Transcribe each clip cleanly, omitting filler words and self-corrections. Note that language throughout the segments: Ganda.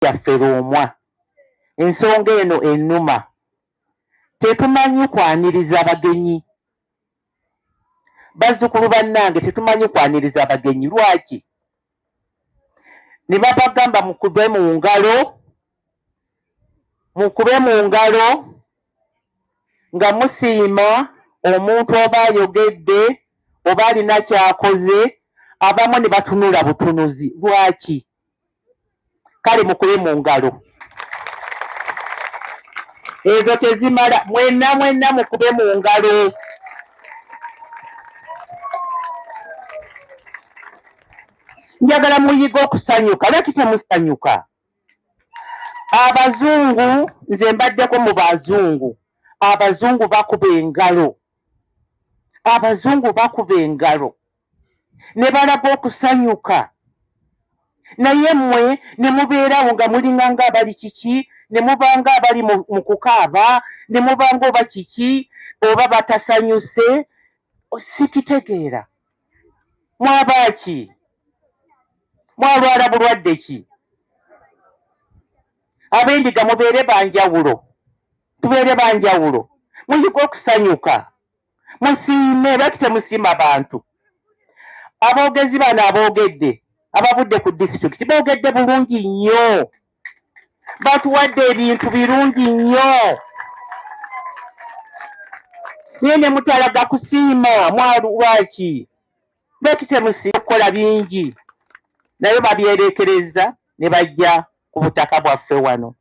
yaffe Luumwa. Ensonga eno ennuma. Tetumanyi kwaniriza abagenyi. Bazzukulu bannange tetumanyi kwaniriza abagenyi. Lwaki? Ne babagamba mukube mu ngalo nga musiima omuntu oba ayogedde oba alina kyakoze, abamu ne batunula butunuzi. Lwaki? Kale mukube mu ngalo. Ezo tezimala. Mwenna mukube mu ngalo. Njagala muyiga okusanyuka. Lwaki temusanyuka? Abazungu, nze mbaddeko mu bazungu. Abazungu bakuba engalo. Abazungu bakuba engalo. Ne balaba okusanyuka. Naye mmwe ne mubeerawo nga mulinganga abali kiki, ne mubanga abali mu kukaaba, ne mubanga oba kiki, oba batasanyuse. Sikitegeera. Mwaba ki? Mwalwala bulwadde ki? Abendiga mubeere banjawulo. Tubeere banjawulo. Muyiga okusanyuka. Musiime. Lwaki temusiima bantu? Aboogezi bano aboogedde, abavudde ku disitulikiti boogedde bulungi nnyo. Batuwadde ebintu birungi nnyo. Naye ne mutalaga kusiima. Lwaki? Lwaki temusiima okukola bingi? Naye babyerekereza ne bajja ku butaka bwaffe wano.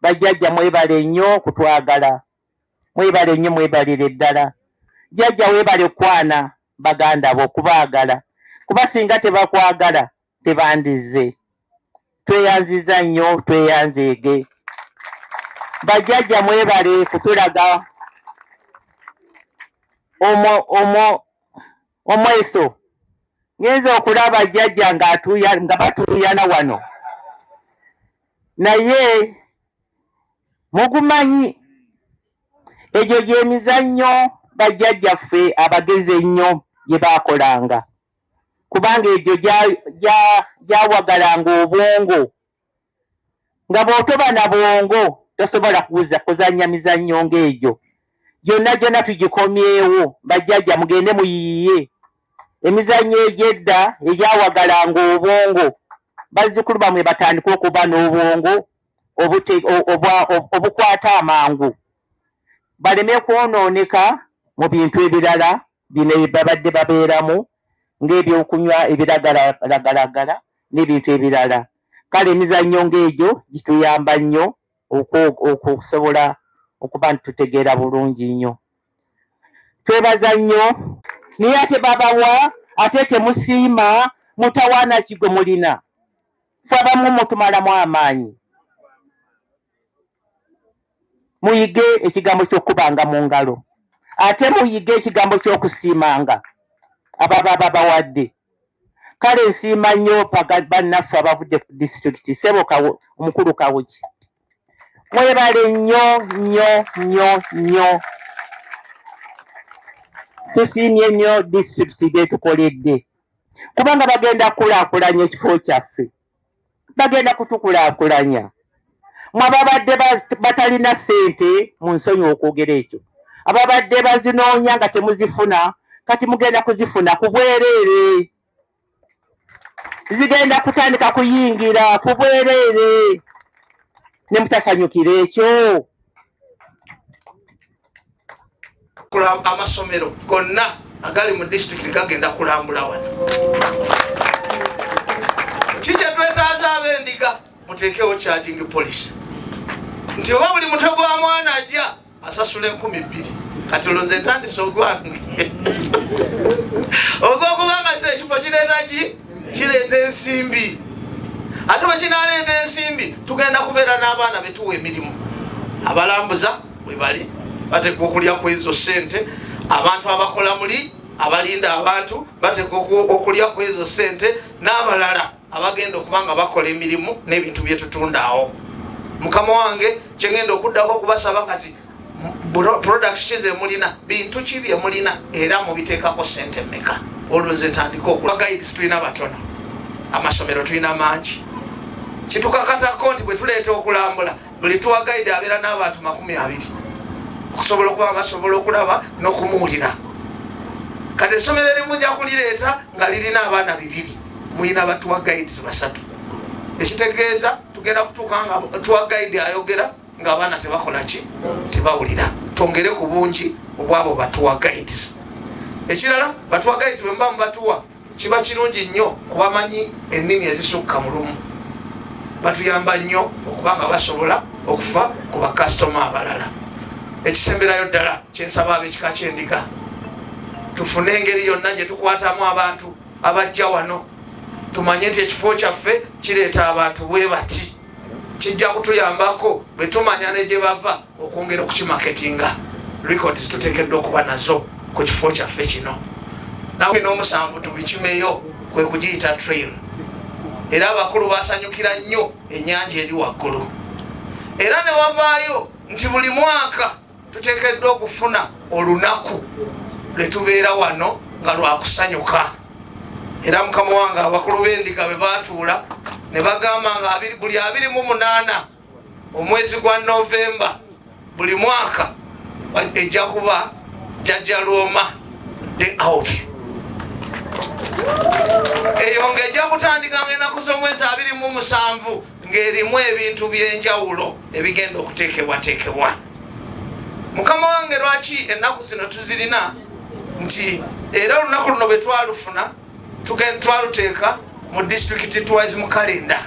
Bajjajja mwebale nnyo kutwagala. Mwebale nnyo, mwebalire ddala. Jjajja weebale kwana baganda bo okubaagala. Kuba singa tebakwagala tebandize. Tweyanziza nnyo, tweyanzeege. Bajjajja mwebale kutulaga omweso. Ngenze okulaba jjajja nga batuuyana wano. Naye mugumanyi egyo gy'emizannyo bajjajjaffe abagezi ennyo gye baakolanga. Kubanga egyo gyawagalanga obwongo. Nga bw'otoba na bwongo tosobola kuzannya mizannyo ng'egyo. Gyonna tugikomyewo. Bajjajja mugende muyiiye. Emizannyo egy'edda egyawagalanga obwongo. Bazzukulu bamwe batandika okuba n'obwongo obukwata amangu. Baleme kwonooneka mu bintu ebirala bino babadde babeeramu ng'ebyokunywa ebiragala n'ebintu ebirala. Kale emizannyo ng'egyo gituyamba nnyo okusobola okuba ntitutegeera bulungi nnyo. Twebaza nnyo. Naye ate babawa ate temusiima, mutawaana kigwe mulina. Ffe abamu mutumalamu amaanyi. Muyige ekigambo ky'okubanga mu ngalo. Ate muyige ekigambo ky'okusiimanga ababa babawadde. Kale nsiima nnyo bannaffe abavudde ku disitulikiti. Ssebo omukulu Kawuki. Mwebale nnyo. Tusiimye nnyo disitulikiti byetukoledde. Kubanga bagenda kukulaakulanya ekifo kyaffe. Bagenda kutukulaakulanya. Mwababadde batalina ssente mu nsonyi okwogera ekyo. Ababadde bazinoonya nga temuzifuna, kati mugenda kuzifuna ku bwereere. Zigenda kutandika kuyingira ku bwereere. Ne mutasanyukira ekyo. Amasomero gonna agali mu disitulikiti gagenda kulambula wano. Kiki twetaaza abendiga? Muteekewo charging police. Nti oba buli mutwe gwa mwana ajja asasula 2,000. Kati olonze ntandise ogwange. Ogwokubanga ekifo kireeta ki? Kireeta ensimbi. Ate bwe kinaleeta ensimbi tugenda kubeera n'abaana betuwa emirimu. Abalambuza bwe bali bateekwa okulya ku ezo ssente. Abantu abakola muli abalinda abantu bateekwa okulya ku ezo ssente, n'abalala abagenda okubanga bakola emirimu n'ebintu bye tutunda awo. Mukama wange kyengenda okuddako okubasaba kati products kize mulina, bintu ki bye mulina era mubiteekako ssente mmeka. Olwo nze ntandika okula guides tulina batono. Amasomero tulina mangi. kitukakatako nti bwe tuleeta okulambula buli tour guide abeera n'abantu 20 okusobola okuba basobola okulaba n'okumuwulira. Kati essomero erimu nja kulireeta nga lirina abaana 2 muyina ba tour guides 3. Ekitegeeza tugenda kutuuka nga tour guide ayogera ng'abaana tebakola ki tebawulira. Twongere ku bungi obwabo ba tour guides. Ekirala ba tour guides bwe mba mubatuwa kiba kirungi nnyo kubamanyi ennimi ezisukka mu lumu. Batuyamba nnyo okuba nga basobola okufa ku bakasitoma abalala. Ekisemberayo ddala kyensaba ab'ekika ky'endiga tufune engeri yonna gye tukwatamu abantu abajja wano. Tumanye nti ekifo kyaffe kireeta abantu bwe bati, kijja kutuyambako bwe tumanya ne gye bava okwongera okukimaketinga. Records tuteekeddwa okuba nazo ku kifo kyaffe kino. Nawe n'omusanvu tubikimeyo kwe kugiyita trail. Era abakulu basanyukira nnyo ennyanja eri waggulu. Era ne wavaayo nti buli mwaka tuteekeddwa okufuna olunaku lwe tubeera wano nga lwakusanyuka. Era mukama wange abakulu b'endiga bwe baatuula ne bagamba nga buli 28 omwezi gwa Novemba buli mwaka ejja kuba Jjajja Lwoma Day Out. Eyo ng'ejja kutandika ng'ennaku z'omwezi 27 ng'erimu ebintu by'enjawulo ebigenda okuteekebwateekebwa. Mukama wange lwaki ennaku zino tuzirina nti era olunaku luno bwe twalufuna twaluteeka mu district twice mu kalenda.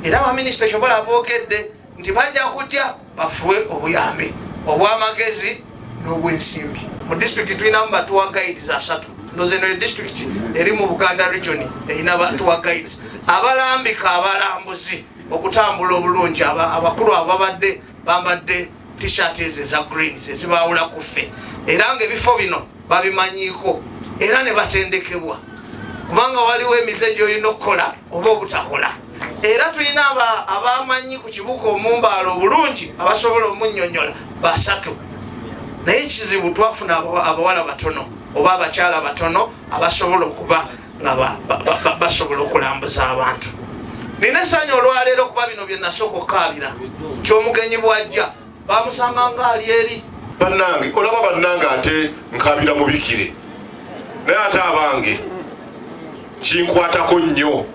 Era abaminisita ekyobola boogedde nti bajja kujja bafuwe obuyambi obw'amagezi n'obwensimbi. Mu district tulinamu ba tour guides 3. Ndoze no district eri mu Buganda region erina ba tour guides abalambika abalambuzi okutambula obulungi. Abakulu ababadde bambadde t-shirt eza green ezibawula kuffe. Era ng'ebifo bino babimanyiiko era ne batendekebwa kubanga waliwo emize gy'olina okukola oba obutakola. Era tulina abamanyi ku kibuga omumbaalo obulungi abasobola omunnyonnyola 3. Naye kizibu twafuna abawala batono oba abakyala batono abasobola okuba nga basobola okulambuza abantu. Nina essanyu olwaleero kuba bino bye nasooka okukaabira ky'omugenyi bw'ajja bamusanga ng'ali eri. Bannange olaba bannange ate nkabira mubikire naye ate abange kinkwatako nnyo.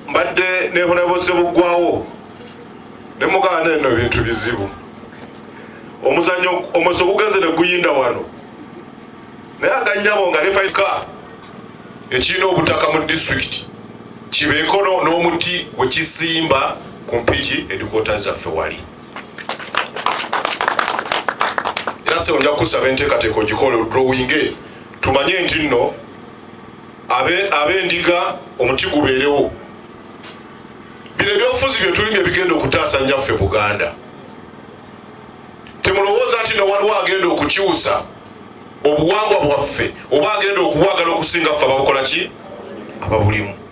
Mbadde nehonaboze buggwawo ne muganda eno ebintu bizibu. Omuzannyo omweso gugenze ne guyinda wano naye aganyabo nga lefaika ekirina obutaka mu district kibeeko n'omuti we kisimba ku mpigi edikota zaffe wali. Era se onja kusaba enteekateeka ogikole drawing tumanye nti nno ab'endiga omuti gubeerewo. Bino ebyobufuzi bye tulinga ebigenda okutaasa nnyaffe Buganda. Temulowooza nti no waliwo agenda okukyusa obuwangwa bwaffe oba agenda okuwagala okusinga ffe ababukola ki ababulimu.